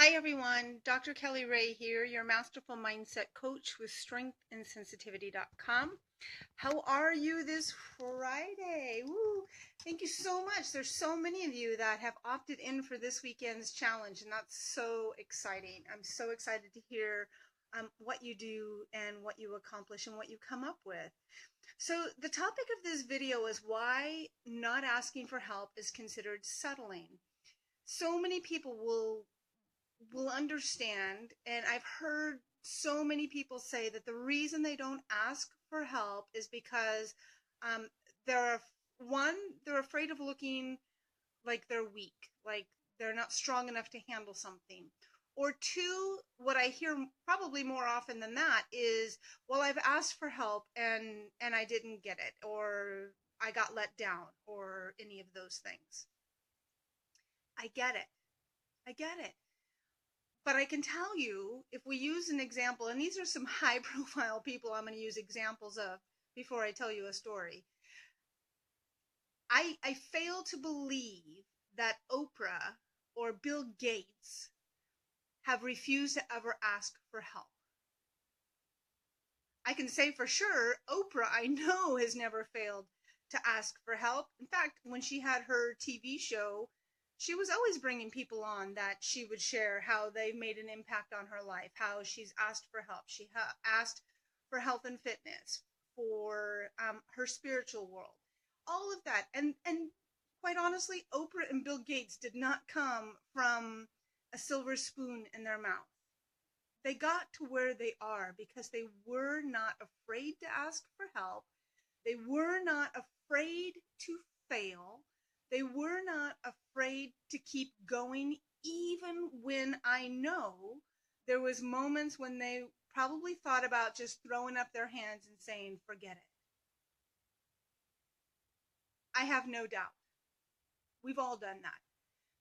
Hi everyone, Dr. Kelly Ray here, your masterful mindset coach with strengthandsensitivity.com. How are you this Friday? Woo! Thank you so much. There's so many of you that have opted in for this weekend's challenge, and that's so exciting. I'm so excited to hear what you do and what you accomplish and what you come up with. So the topic of this video is why not asking for help is considered settling. So many people will understand, and I've heard so many people say that the reason they don't ask for help is because um, they're they're afraid of looking like they're weak, like they're not strong enough to handle something. Or two, what I hear probably more often than that is, well, I've asked for help and I didn't get it, or I got let down, or any of those things. I get it. I get it. But I can tell you, if we use an example, and these are some high profile people I'm going to use examples of before I tell you a story. I fail to believe that Oprah or Bill Gates have refused to ever ask for help. I can say for sure, Oprah, I know, has never failed to ask for help. In fact, when she had her TV show, she was always bringing people on that she would share how they made an impact on her life, how she's asked for help. She asked for health and fitness, for her spiritual world, all of that. And quite honestly, Oprah and Bill Gates did not come from a silver spoon in their mouth. They got to where they are because they were not afraid to ask for help. They were not afraid to fail. They were not afraid to keep going, even when I know there was moments when they probably thought about just throwing up their hands and saying, forget it. I have no doubt. We've all done that.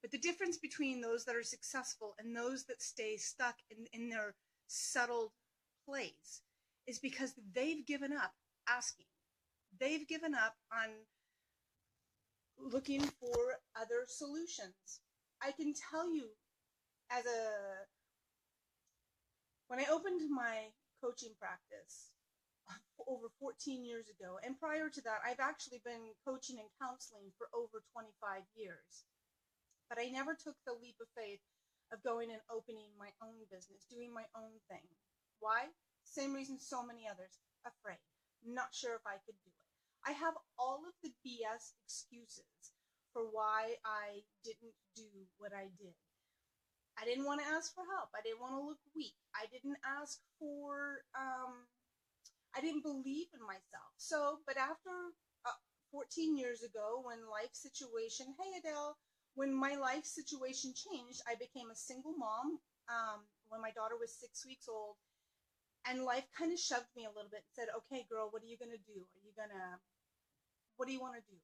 But the difference between those that are successful and those that stay stuck in their settled place is because they've given up asking. They've given up on looking for other solutions. I can tell you, when I opened my coaching practice over 14 years ago, and prior to that, I've actually been coaching and counseling for over 25 years. But I never took the leap of faith of going and opening my own business, doing my own thing. Why? Same reason so many others. Afraid. Not sure if I could do it. I have all of the BS excuses for why I didn't do what I did. I didn't want to ask for help. I didn't want to look weak. I didn't ask for, I didn't believe in myself. So, but after 14 years ago, when life situation, hey Adele, when my life situation changed, I became a single mom when my daughter was 6 weeks old, and life kind of shoved me a little bit and said, okay, girl, what are you going to do? What do you want to do?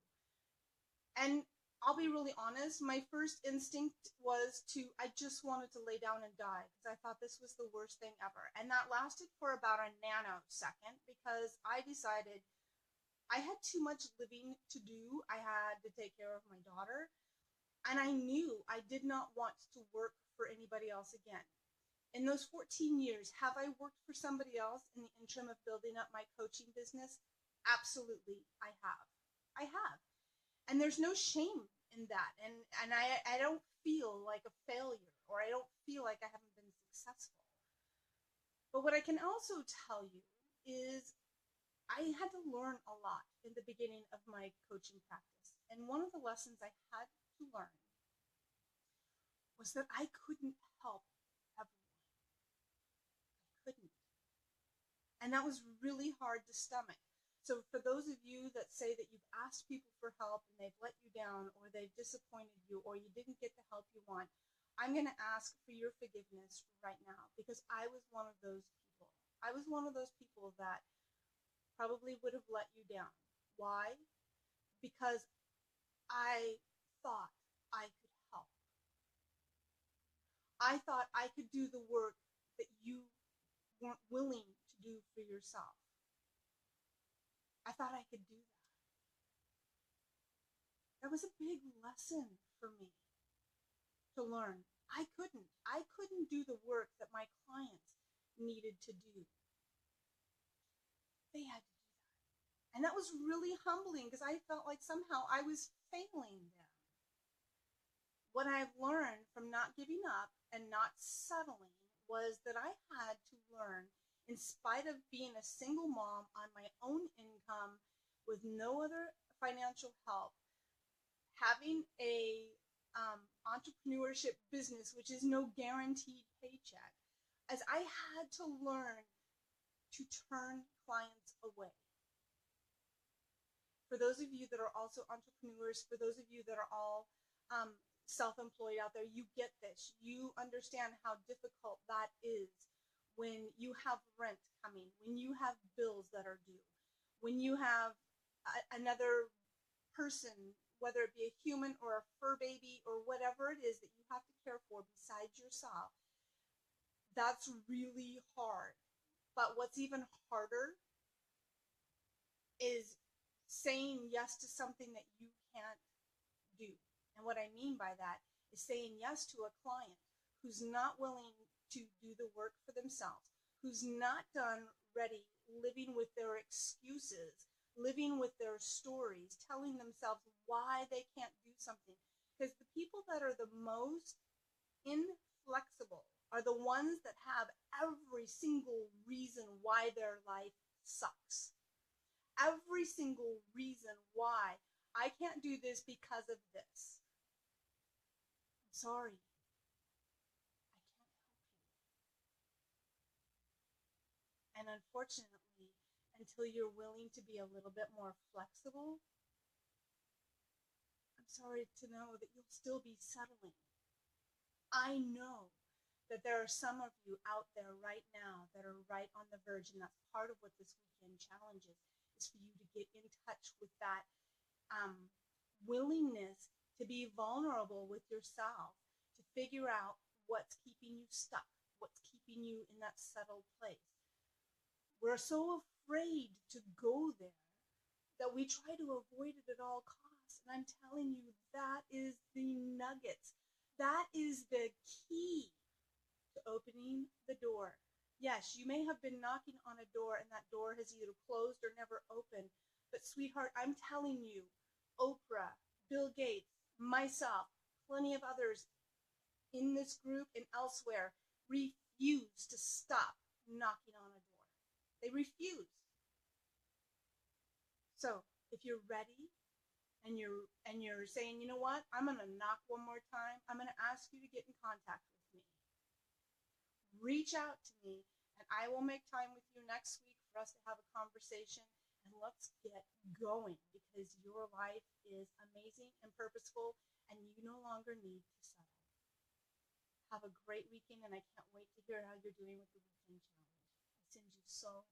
And I'll be really honest, my first instinct was I just wanted to lay down and die because I thought this was the worst thing ever. And that lasted for about a nanosecond because I decided I had too much living to do. I had to take care of my daughter. And I knew I did not want to work for anybody else again. In those 14 years, have I worked for somebody else in the interim of building up my coaching business? Absolutely, I have. I have. And there's no shame in that. And I don't feel like a failure, or I don't feel like I haven't been successful. But what I can also tell you is I had to learn a lot in the beginning of my coaching practice. And one of the lessons I had to learn was that I couldn't help everyone. I couldn't. And that was really hard to stomach. So for those of you that say that you've asked people for help and they've let you down, or they've disappointed you, or you didn't get the help you want, I'm going to ask for your forgiveness right now, because I was one of those people. I was one of those people that probably would have let you down. Why? Because I thought I could help. I thought I could do the work that you weren't willing to do for yourself. I thought I could do that. That was a big lesson for me to learn. I couldn't couldn't do the work that my clients needed to do. They had to do that. And that was really humbling because I felt like somehow I was failing them. What I've learned from not giving up and not settling was that I had to learn, in spite of being a single mom on my own income with no other financial help, having a entrepreneurship business, which is no guaranteed paycheck, as I had to learn to turn clients away. For those of you that are also entrepreneurs, for those of you that are all self-employed out there, you get this. You understand how difficult that is when you have rent coming, when you have bills that are due, when you have another person, whether it be a human or a fur baby or whatever it is that you have to care for besides yourself. That's really hard. But what's even harder is saying yes to something that you can't do. And what I mean by that is saying yes to a client who's not willing to do the work for themselves, who's not done ready living with their excuses, living with their stories, telling themselves why they can't do something. Because the people that are the most inflexible are the ones that have every single reason why their life sucks. Every single reason why I can't do this because of this. I'm sorry. I can't help you. And unfortunately, until you're willing to be a little bit more flexible, I'm sorry to know that you'll still be settling. I know that there are some of you out there right now that are right on the verge, and that's part of what this weekend challenge is for you to get in touch with that willingness to be vulnerable with yourself, to figure out what's keeping you stuck, what's keeping you in that settled place. We're so afraid to go there that we try to avoid it at all costs. And I'm telling you, that is the nuggets. That is the key to opening the door. Yes, you may have been knocking on a door and that door has either closed or never opened. But sweetheart, I'm telling you, Oprah, Bill Gates, myself, plenty of others in this group and elsewhere refuse to stop knocking on a door. They refuse. So if you're ready and you're saying, you know what, I'm going to knock one more time, I'm going to ask you to get in contact with me. Reach out to me and I will make time with you next week for us to have a conversation, and let's get going, because your life is amazing and purposeful and you no longer need to settle. Have a great weekend, and I can't wait to hear how you're doing with the weekend challenge. I send you so